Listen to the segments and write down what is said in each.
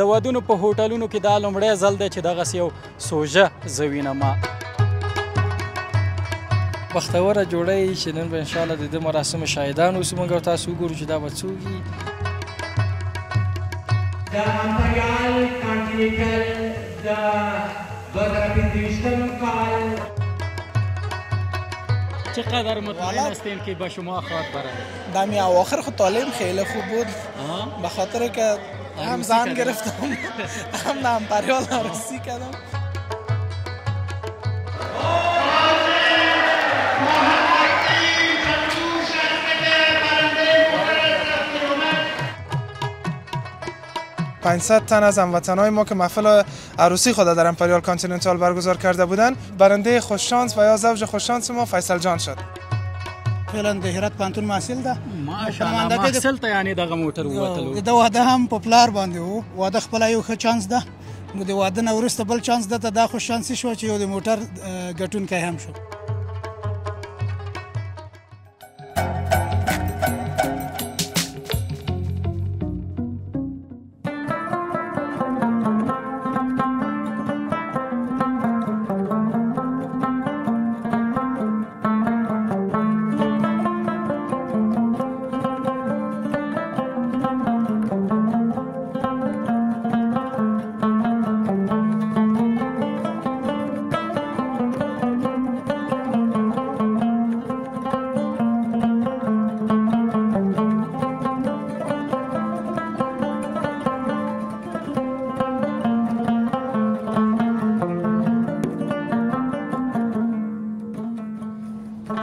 د ودونو په هوټلونو کې دا لومړی ځل دی چې دغسې یو سوژه زه وینم. بختوره جوړی چې نن به انشاءالله د دې مراسمو شاهدان اوسو موږ او تاسو وګورو چې دا به څوک وي. د امپریال کانټیننټل د 2025 کال چقدر مطمئن هستین که به شما خواهد برد؟ دمی اواخر خود تعلیم خیلی خوب بود به خاطر که هم زن گرفتم هم نه امپریال عروسی کردم. پانصد تن از هموطنهای ما که محفل عروسی خود در امپریال کانتیننتال برگزار کرده بودند، برنده خوششانس و یا زوج خوششانس ما فیصل جان شد. فعلا د هرات پانتون محصل ده. ماشاءالله محصل ته یعنی دغه موټر ووتلو. د واده هم په پلار باندې وو. واده خپل یو ښه چانس ده. نو د واده نه وروسته بل چانس ده ته دا خوش شانسي شو چې یو د موټر ګټونکی هم شو.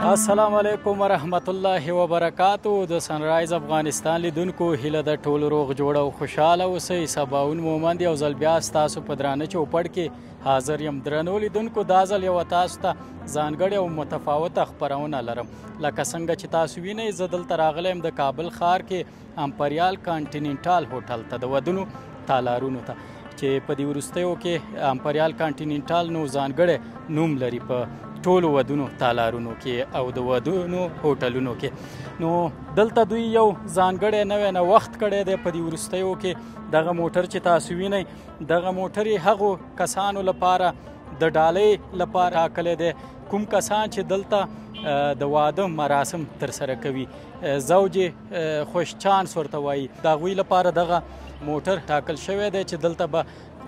السلام علیکم ورحمت الله وبرکاتو. د سنرایز افغانستان لیدونکو هیله د ټول روغ جوړ او خوشحاله اوسئ. سباون مومند یو ځل بیا ستاسو په درانه چوپړ کې حاضر یم. درنو لیدونکو دا ځل یوه تاسو ته ځانګړې او متفاوته خپرونه لرم. لکه څنګه چې تاسو وینئ زه دلته راغلی یم د کابل ښار کې امپریال کانټیننټال هوټل ته د ودونو تالارونو ته چې په دې وروستیو کې امپریال کانټیننټال نو ځانګړی نوم لري په ټولو ودونو تالارونو کې او د ودونو هوټلونو کې. نو دلته دوی یو ځانګړی نوی نوښت کړی دی په دې وروستیو کې. دغه موټر چې تاسو وینئ دغه موټر یې هغو کسانو لپاره د ډالۍ لپاره ټاکلی دی کوم کسان چې دلته د واده مراسم ترسره کوي. زوج خوش چانس ورته وایي. د هغوی لپاره دغه موټر ټاکل شوی دی چې دلته به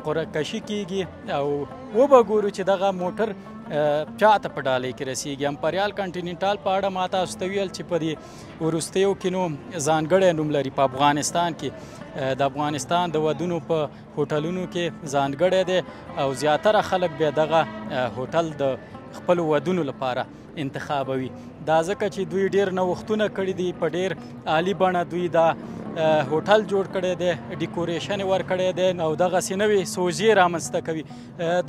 قرعه کشي کیږي او وبه ګورو چې دغه موټر چاته په ډالۍ کې رسیږي. امپریال کانټیننټال په اړه ما تاسو ته ویل چې په دې وروستیو کې نو ځانګړی نوم لري په افغانستان کې. د افغانستان د ودونو په هوټلونو کې ځانګړی دی او زیاتره خلک بیا دغه هوټل د خپلو ودونو لپاره انتخابوي. دا ځکه چې دوی ډېر نوښتونه کړي دي په ډېر عالي بڼه دوی دا هوټل جوړ کړی دی ډیکوریشن یې ورکړی دی او دغسې نوې سوژې رامنځته کوي.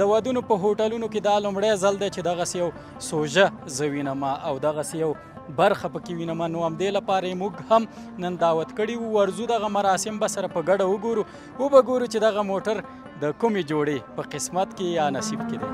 د ودونو په هوټلونو کې دا لومړی ځل دی چې دغسې یو سوژه زه وینم او دغسې یو برخه پکې وینم. نو همدې لپاره یې موږ هم نن دعوت کړي وو. ورځو دغه مراسم به سره په ګډه وګورو. وبه ګورو چې دغه موټر د کومې جوړې په قسمت کې یا نصیب کې دی.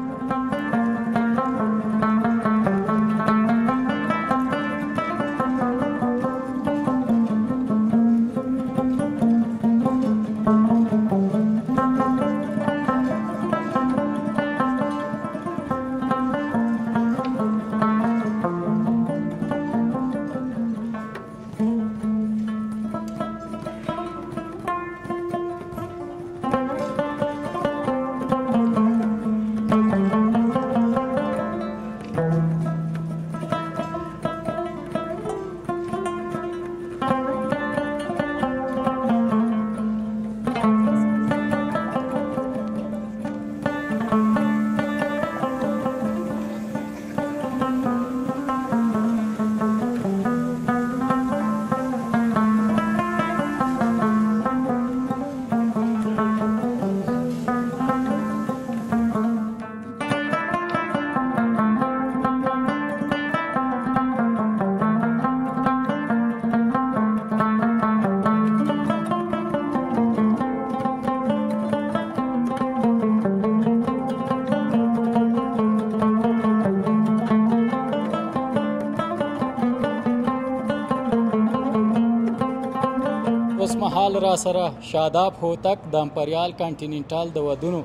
مهال را سره شاداب هوتک د امپریال کانټیننټال د ودونو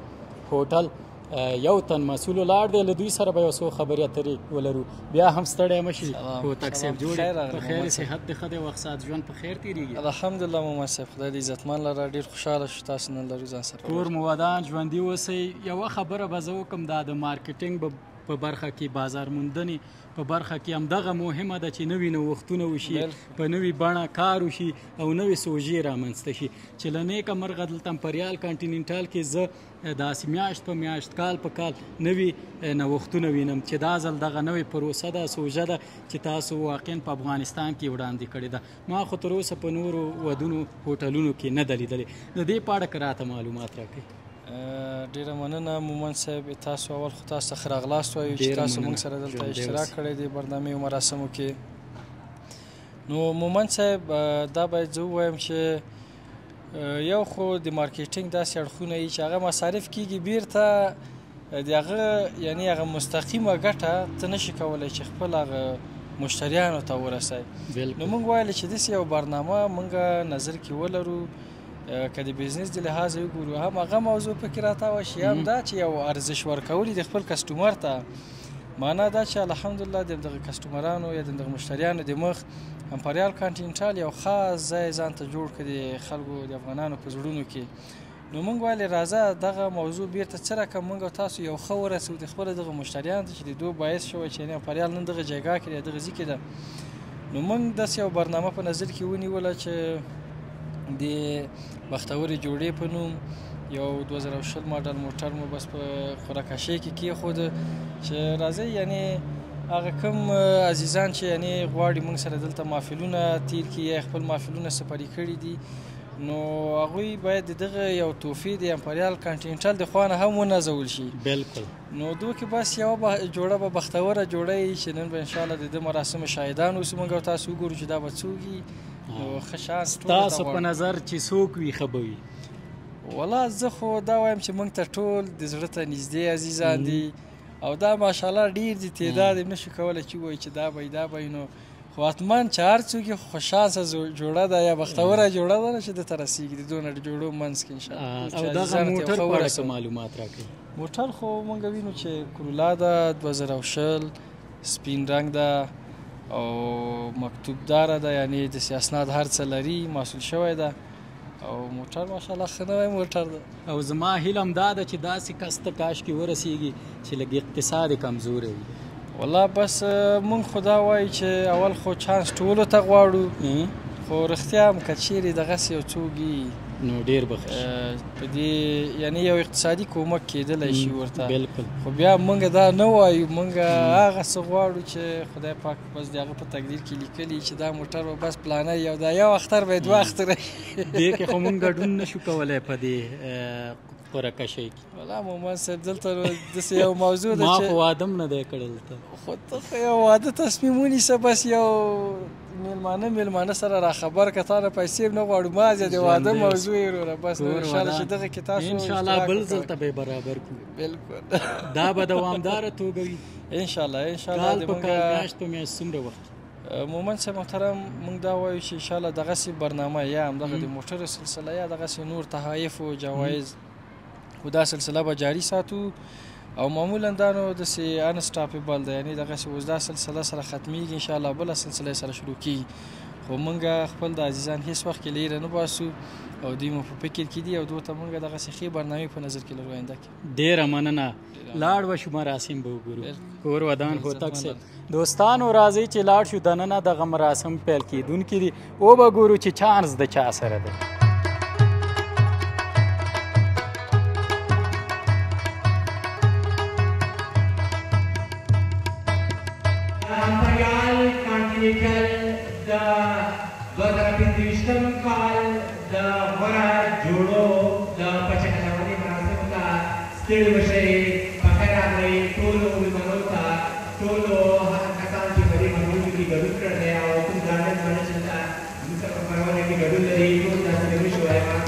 هوټل یو تن مسؤل ولاړ دی. له دوی سره به یو څو خبرې اترې ولرو. بیا هم ستړی مه شي هوتک صاحب، جوړ په خیر صحت دې ښه دی، وخت ساعت ژوند په خیر تېرېږي؟ الحمدلله مومن صاحب، خدای دې عزتمن لره. ډېر خوشحاله شو تاسو نن لرو ځان سره. کور مو ودان، ژوندي اوسئ. یوه خبره به زه وکړم، دا د مارکیټینګ په برخه کې، بازار موندنې په برخه کې همدغه مهمه ده چې نوي نوښتونه وشي، په نوي بڼه کار وشي او نوې سوژې رامنځته شي. چې له نیکه مرغه دلته امپریال کانټیننټال کې زه داسې میاشت په میاشت، کال په کال نوي نوښتونه وینم چې دا ځل دغه نوې پروسه ده، سوژه ده چې تاسو واقعا په افغانستان کې وړاندې کړې ده. ما خو تر اوسه په نورو ودونو هوټلونو کې نه ده لیدلې. د دې په اړه که راته معلومات راکړئ. ډیره مننه مومن صاحب. تاسو اول خو تاسو ښه راغلاست وایو چې تاسو موږ سره دلته اشتراک کړی دی برنامې او مراسمو کې. نو مومن صاحب دا باید زه ووایم چې یو خو د مارکیټینګ داسې اړخونه وي چې هغه مصارف کېږي بیرته د هغه، یعنې هغه مستقیمه ګټه ته نشي کولی چې خپل هغه مشتریانو ته ورسوي. نو موږ ویل چې داسې یو برنامه موږ نظر کې ولرو، که د بزنس د لحاظه وګورو، هم هغه موضوع پکې راتاوه شي، هم دا چې یو ارزش ورکول د خپل کسټمر ته. معنا دا چې الحمدلله د دغه کسټمرانو یا د دغه مشتریانو د مخ امپریال کانټیننټال یو خاص ځای ځان ته جوړ کړي د خلکو د افغانانو په زړونو کې. نو موږ ویلې راځه دغه موضوع بیرته څه رقم موږ تاسو یو ښه ورسوو د خپله دغه مشتریانو ته چې د دوی باعث شوی چې امپریال نن دغه جایګاه کې دی، دغه ځای کې ده. نو موږ داسې یو برنامه په نظر کې ونیوله چې د بختورې جوړې په نوم یو 2020 ماډل موټر مو بس په قرعه‌کشۍ کې کېښوده چې راځئ، یعنې هغه کوم عزیزان چې یعنې غواړي موږ سره دلته محفلونه تیر کړي یا خپل محفلونه سپري کړي دي، نو هغوی باید دغه یو تحفې د امپریال کانټیننټال د خوا نه هم ونازول شي. بلکل. نو دوی کې بس یوه جوړه به بختوره جوړه وي چې نن به انشاءالله د دې مراسمو شاهدان اوسو موږ او تاسو وګورو چې دا به څوک وي. نو ښه شانس تاسو په نظر چې څوک وي ښه به وي؟ والله زه خو دا وایم چې موږ ته ټول د زړه ته نږدې عزیزان دي او دا ماشاءالله ډېر دي تعداد یې نشو کولی چې ووایي چې دا به دا به نو خو حتما چې هر څوک یې خوشحاله جوړه ده یا بختوره جوړه ده چې دته رسېږي د دونه جوړو منځ کې انشاءالله. او دغه موټر په اړه څه معلومات راکړئ. موټر خو موږ وینو چې کرولا ده 2020 سپین رنګ ده او مکتوب داره ده، یعنې د اسناد هر څه لري، محصول شوی ده او موټر ماشاءالله ښه نوی موټر ده. او زما هیله هم دا ده چې داسې کس ته کاشکې ورسېږي چې لږ اقتصاد یې کمزوری وي. والله بس مونږ خو دا وایو چې اول خو چانس ټولو ته غواړو، خو رښتیا هم که چیرې دغسې یو څوک نو ډېر به په دې یعنې یو اقتصادي کومک کېدلی شي ورته. بلکل. خو بیا مونږ دا نه وایو، مونږ هغه څه غواړو چې خدای پاک بس د هغه په تقدیر کې لیکلي چې دا موټر به بس پلانه یو دا یو اختر به یې دوه اختره دې کې خو مونږ ګډون نشو کولی په دې قرعه‌کشۍ کې. والله مومن صاحب دلته داسې یو موضوع ده ما چې خو واده هم نه دی کړی دلته. خو ته خو یو واده تصمیم ونیسه، بس یو میلمانه سره را خبر که تا نه پیسې نه غواړو، مازې د واده موضوع یې وروره بس انشاءالله چې دغه کې تاسو انشاءالله بل ځل ته به یې برابر کړو. بلکل. دا به دوامداره توګه وي انشاءالله. کال په کال، میاشت په میاشت څومره وخت؟ مومن صاحب محترم موږ دا وایو چې انشاءالله دغسې برنامه یا همدغه د موټرو سلسله یا دغسې نور تحایف و جوایز خو دا سلسله به جاري ساتو او معمولا دا نو داسې انسټاپیبل ده، یعنې دغسې اوس دا سلسله سره ختمیږي انشاءالله بله سلسله سره شروع کیږي. خو موږ خپل د عزیزان هېڅ وخت کې لیره نه باسو او دوی مو په فکر کې دي او دوی ته موږ دغسې ښې برنامې په نظر کې لرو آینده کې. ډېره مننه. لاړ به شو مراسم به وګورو. کور ودان هوتک صاحب. دوستانو راځئ چې لاړ شو دننه دغه مراسم پیل کېدونکي دي، وبه ګورو چې چانس د چا سره دی. امپریال کانټیننټل د 2025 کال د غوره جوړو د 55 مراسمو ته ستړي مشئ، پخیر راغلئ ټولو مېلمنو ته، ټولو هغه کسان چې په دې مراسمو کې ګډون کړی دی او کوم ځانګړي مېلمانه چې دلته زموږ سره په خپرونه کې ګډون لري، ټول ته ستړي مشئ وایم.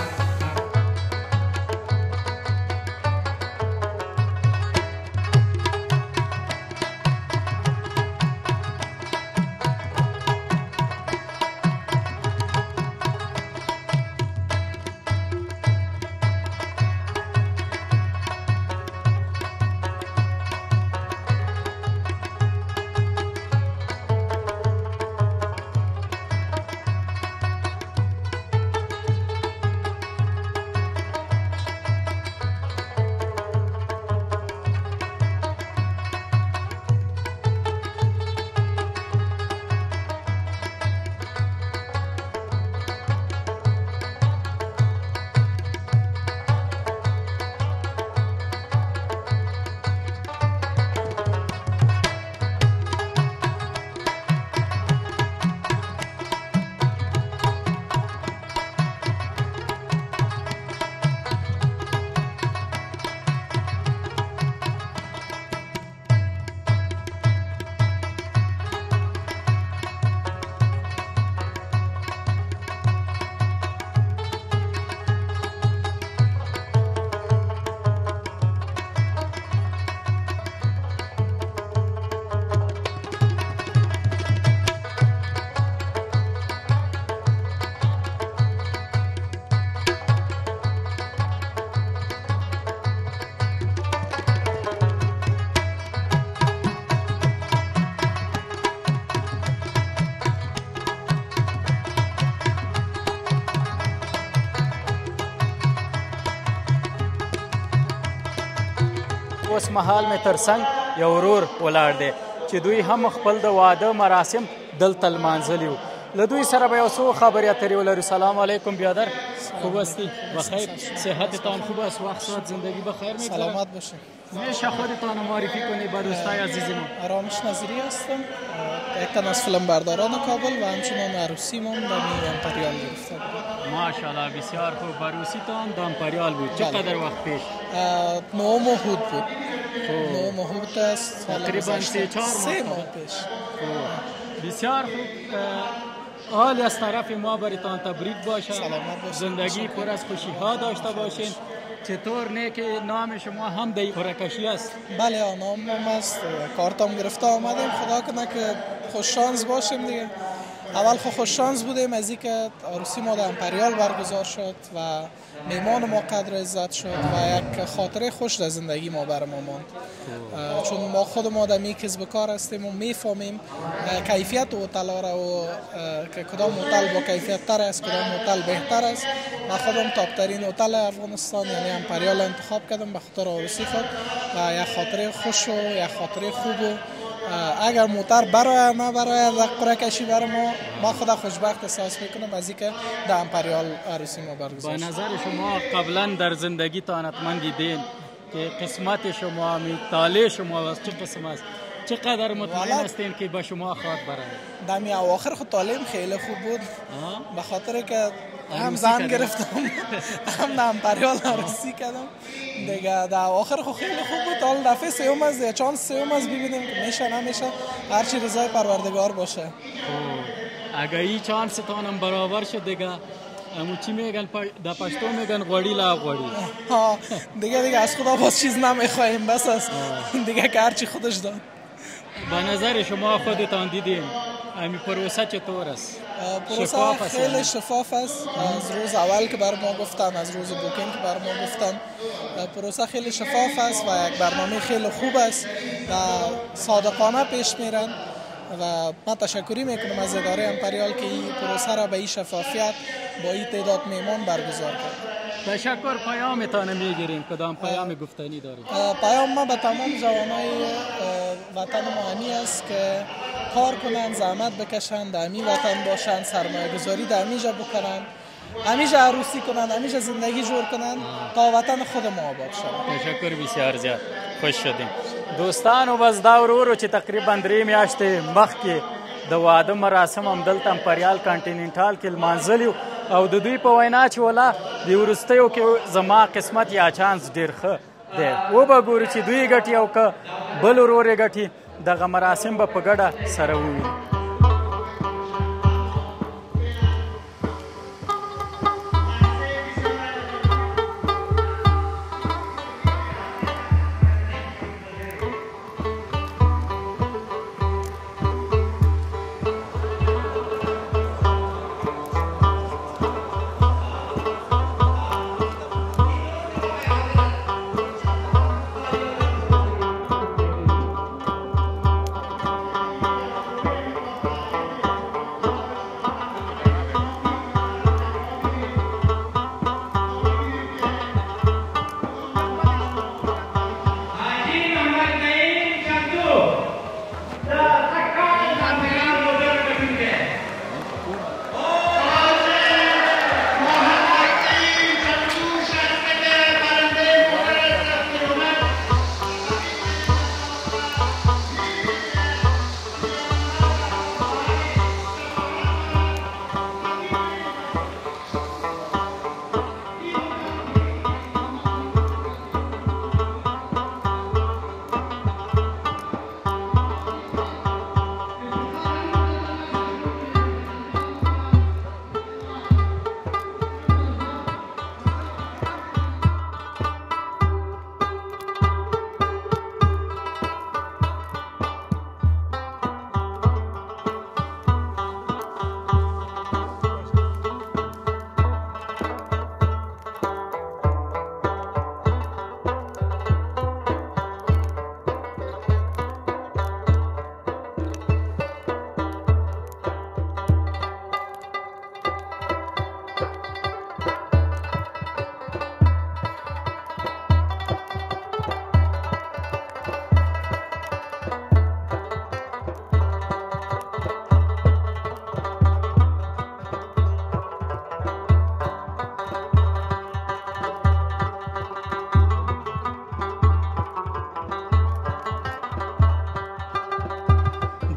اوس مهال مې ترڅنګ یو ورور ولاړ دی چې دوی هم خپل د واده مراسم دلته لمانځلي وو. له دوی سره به یو څو خبرې اترې ولرو. سلام علیکم بیادر، خوب هستی؟ بخیر، صحتتان خوب است؟ وقت ساعت زندگی بخیر میگذره؟ سلامت باشید. میشه خودتان معرفی کنید به دوستای عزیز ما؟ آرامش نظری هستم، یک تن از فیلم برداران کابل و همچنان عروسیمون در امپریال گرفته بود. ماشاءالله بسیار خوب. عروسیتان در امپریال بود. چقدر وقت پیش؟ 9 ماه بود. 9 ماه بود است. تقریبا 3 ماه پیش. بسیار خوب. حال از طرف ما برایتان تبریک باشه. سلامت باشید. زندگی پر از خوشی ها داشته باشین. چطور نه که نام شما هم در قرعه‌کشی است؟ بله نام است. کارتام گرفته آمدیم. خدا کنه که خوش شانس باشیم دیگه. اول خوش شانس بودیم از اینکه عروسی ما در امپریال برگزار شد و میمان ما قدر عزت شد و یک خاطره خوش در زندگی ما برام ماند. چون ما خود ما در کسب کار هستیم و میفهمیم کیفیت هتل را و که کدام هتل با کیفیت تر است، کدام هتل بهتر است. من خودم تاپ ترین هتل افغانستان یعنی امپریال انتخاب کردم به خاطر عروسی خود و یک خاطره خوش و یک خاطره خوب و اگر موتر برای ما برای قرعه کشی برای ما خدا خوشبخت احساس میکنم از اینکه در امپریال عروسی ما برگزار شد. به نظر شما قبلا در زندگیتان حتما دیدین که قسمت شما طالع شما از چه قسم است؟ چقدر مطمئن هستین که به شما خواهد برای؟ دمی اواخر خود طالعم خیلی خوب بود به خاطر که هم زن گرفتم هم در امپریال عروسی کردم دیگه. در آخر خود خیلی خوب بود. حال دفعه سوم از چانس سوم از ببینیم که میشه نمیشه، هرچی رضای پروردگار باشه. اگه این چانس تانم برابر شد دیگه امو چی میگن در پشتو میگن غوڑی لا غوڑی. دیگه از خدا باز چیز نمیخوایم، بس است دیگه که هرچی خودش داد. به نظر شما خودتان دیدین امی پروسه چطور است؟ پروسه خیلی شفاف است. از روز اول که بر ما گفتن، از روز بوکینگ که بر ما گفتن، پروسه خیلی شفاف است و یک برنامه خیلی خوب است و صادقانه پیش میرن و من تشکری میکنم از اداره امپریال که این پروسه را به این شفافیت با این تعداد میمان برگزار کرد. تشکر. پیامتان میگیریم، کدام پیام گفتنی دارید؟ پیام ما به تمام جوانای وطن ما همی است که کار کنن، زحمت بکشن، در همی وطن باشن، سرمایه گذاری در همیجا بکنن، همیجا عروسی کنن، همیجا زندگی جور کنن تا وطن خود ما آباد شد. تشکر بسیار زیاد، خوش شدیم. دوستانو بس دا ورورو چې تقریبا 3 میاشتې مخکې د واده مراسم هم دلته امپریال کانټیننټال کې لمانځلي او د دوی په وینا چې ولا د وروستیو کې زما قسمت یا چانس ډېر ښه دی. وبه ګورو چې دوی ګټي او که بل ورور یې ګټي، دغه مراسم به په ګډه سره ووینو.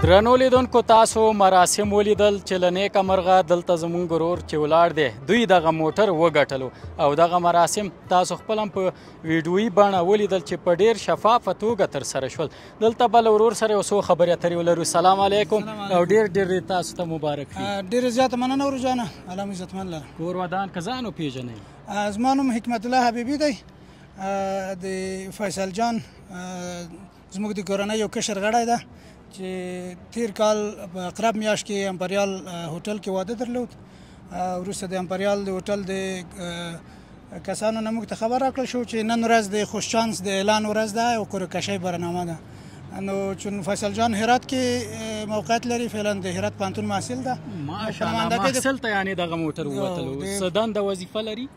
درنو لیدونکو تاسو مراسم ولیدل چې له نیکه مرغه دلته زموږ ورور چې ولاړ دی دوی دغه موټر وګټلو او دغه مراسم تاسو خپل هم په ویډیویي بڼه ولیدل چې په ډېر شفافه توګه ترسره شول. دلته بل ورور سره یو څو خبرې اترې ولرو. سلام علیکم او ډېر تاسو ته مبارک وي. ډېره زیاته مننه ورور جانه. الله مو عزتمن لره. کور ودان که ځان وپېژنئ؟ زما نوم حکمت الله حبیبي دی. د فیصل جان زموږ د کورنۍ یو کشر غړی ده چې تیر کال په اقرب میاشت کې امپریال هوټل کې واده درلود. وروسته د امپریال د هوټل د کسانو نه موږ ته خبر راکړل شو چې نن ورځ د خوشچانس د اعلان ورځ ده او قرعه‌کشۍ برنامه ده. نو چون فیصل جان هرات کې موقعیت لري، فعلا د هرات پوهنتون محصل ده. ماشاءالله محصل ته یعنې دغه موټر ووتلو. څه دنده وظیفه لري؟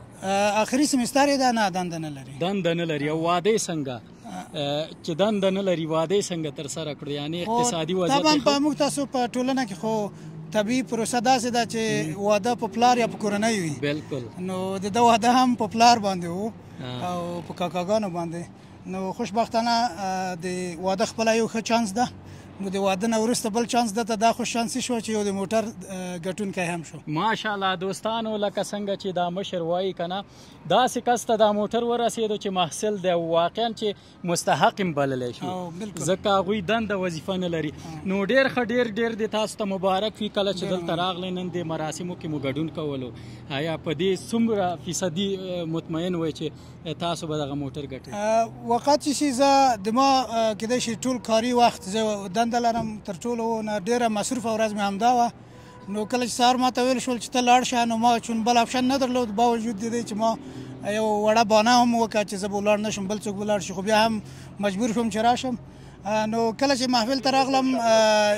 آخري سمستر یې ده. نه دنده نه لري. دنده نه لري. او واده یې څنګه چې دنده نه لري واده یې څنګه ترسره کړو؟ یعنې اقتصادي وضعیت طبعا په موږ تاسو په ټولنه کې خو طبیعي پروسه داسې ده چې واده په پلار یا په کورنۍ وي. بالکل. نو د ده واده هم په پلار باندې و او په کاکاګانو باندې. نو خوشبختانه د واده خپله یو ښه چانس ده. نو د واده نه وروسته بل چانس ده ته دا خوش چانسي شوه چې یو د موټر ګټونکی هم شو. ماشاءالله دوستانو لکه څنګه چې دا مشر وایي که نه داسې کس ته دا موټر ورسېدو چې محصل دی او واقعا چې مستحق هم بللی شو ځکه هغوی دنده وظیفه نه لري. نو ډېر ښه ډېر د تاسو ته مبارک وي کله چې دلته راغلی نن د مراسمو کې مو ګډون کولو. آیا په دې څومره فیصدي مطمئن وای چې تاسو به دغه موټر ګټئ؟ وقت چې زه د ما کیدای شي ټول کاري وخت زه دنده لرم، تر ټولو نه ډېره مصروفه ورځ مې همدا وه. نو کله چې سهار ما ته ویل شول چې ته لاړ شه نو ما چون بل اپشن نه درلود، باوجود د دې چې ما یو وړه بانه هم وکړه چې زه به ولاړ نه شم بل څوک به لاړ شي، خو بیا هم مجبور شوم چې راشم. نو کله چې محفل ته راغلم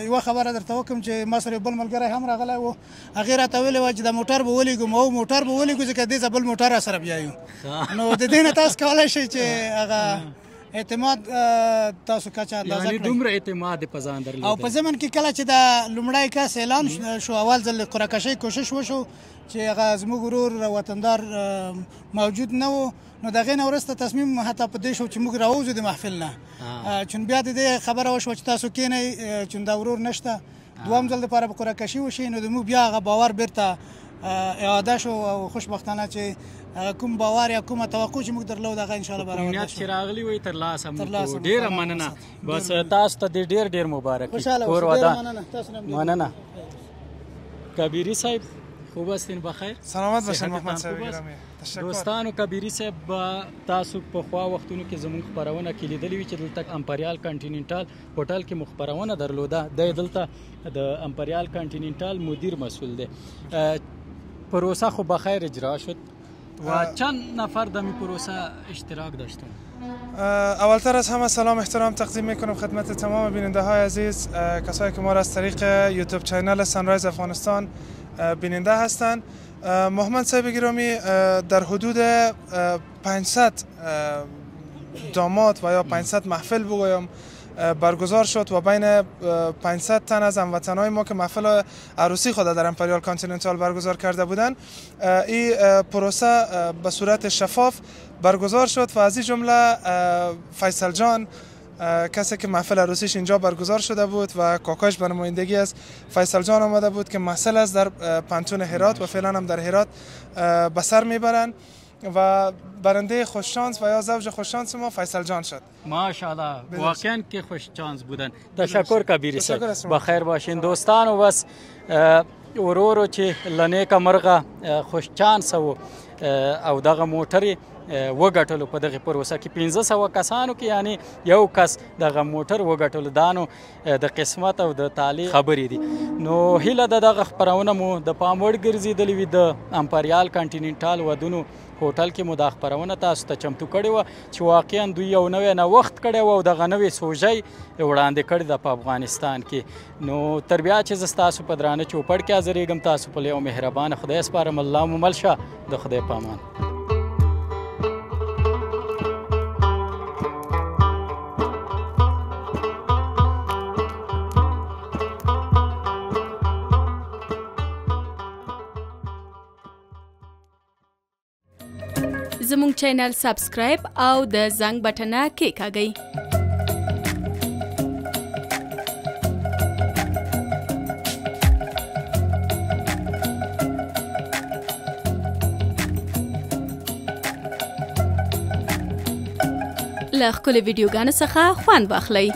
یوه خبره درته وکړم چې ما سره یو بل ملګری هم راغلی و. هغې راته ویلې وه چې دا موټر به ولیږو. ما موټر به ولیږو ځکه دې ځه بل موټر را سره بیایو. نو د دې نه تاسو کولی شئ چې هغه اعتماد تاسو کچه اندازه کړئ. یعنې دومره اعتماد په ځان درلود. او په ضمن کې کله چې دا لومړی کس اعلان شو، اول ځل د قرعه‌کشۍ کوشش وشو چې هغه زموږ ورور وطندار موجود نه و. نو د هغې نه وروسته تصمیم حتی په دې شو چې موږ راوځو د محفل نه. چون بیا د دې خبره وشوه چې تاسو کښېنئ چون دا ورور نشته. دویم ځل دپاره به قرعه‌کشي وشي نو د موږ بیا هغه باور بیرته اعاده شو او خوشبختانه چې کوم باور یا کومه توقع چې موږ درلود هغه انشاءالله برابر نیت چې راغلی وي ترلاسه مو ډېره مننه. بس تاسو ته دې ډېر ډېر مبارک کور ودان. مننه. کبیری صاحب خوب هستین بخیر؟ سلامت باشین محمد صاحب گرامی. دوستانو کبیری صاحب تاسو په خوا وختونو کې زموږ خپرونه کې لیدلې وي چې دلته امپریال کانټیننټال هوټل کې مو خپرونه درلوده. دی دلته د امپریال کانټیننټال مدیر مسئول دی. پروسه خب بخیر اجرا شد و چند نفر در این پروسه اشتراک داشتن؟ اولتر از همه سلام احترام تقدیم میکنم خدمت تمام بیننده های عزیز، کسایی که ما را از طریق یوتیوب چینل سانرایز افغانستان بیننده هستند. محمد صاحب گرامی در حدود 500 داماد و یا 500 محفل بگویم برگزار شد و بین 500 تن از هموطنان ما که محفل عروسی خود در امپریال کانتیننتال برگزار کرده بودند این پروسه به صورت شفاف برگزار شد و از این جمله فیصل جان کسی که محفل عروسیش اینجا برگزار شده بود و کاکاش به نمایندگی از فیصل جان آمده بود که محصل است در پانتون هرات و فعلا هم در هرات به سر میبرند و برنده خوششانس و یا زوج خوششانس ما فیصل جان شد. ماشاءالله واقعا که خوششانس بودن. تشکر کبیری صاحب. بخیر باشین دوستان و بس ورورو چې لنیکه مرغه خوششانس او دغه موټر وګټلو په دغه پروسه کې 1500 کسانو کې یعنی یو کس دغه موټر وګټلو. دا نو د قسمت او د تعالی خبرې دي. نو هیله د دغه خپرونه مو د پام وړ ګرځېدلې وي د امپریال کانټیننټال ودونو هوټل کې مو دا خپرونه تاسو ته چمتو کړې وه چې واقعا دوی یو نوی نوښت کړی و او دغه نوې سوژی وړاندې کړې ده په افغانستان کې. نو تر بیا چې زه ستاسو په درانه چوپړ کې حاضرېږم تاسو په یو مهربانه خدای سپارم. الله مو مل شه. د خدای په امان. زموږ چینل سبسکرایب او د زنګ بټنه کلیک کړئ. له ښکلو ویډیوګانو څخه خوند واخلئ.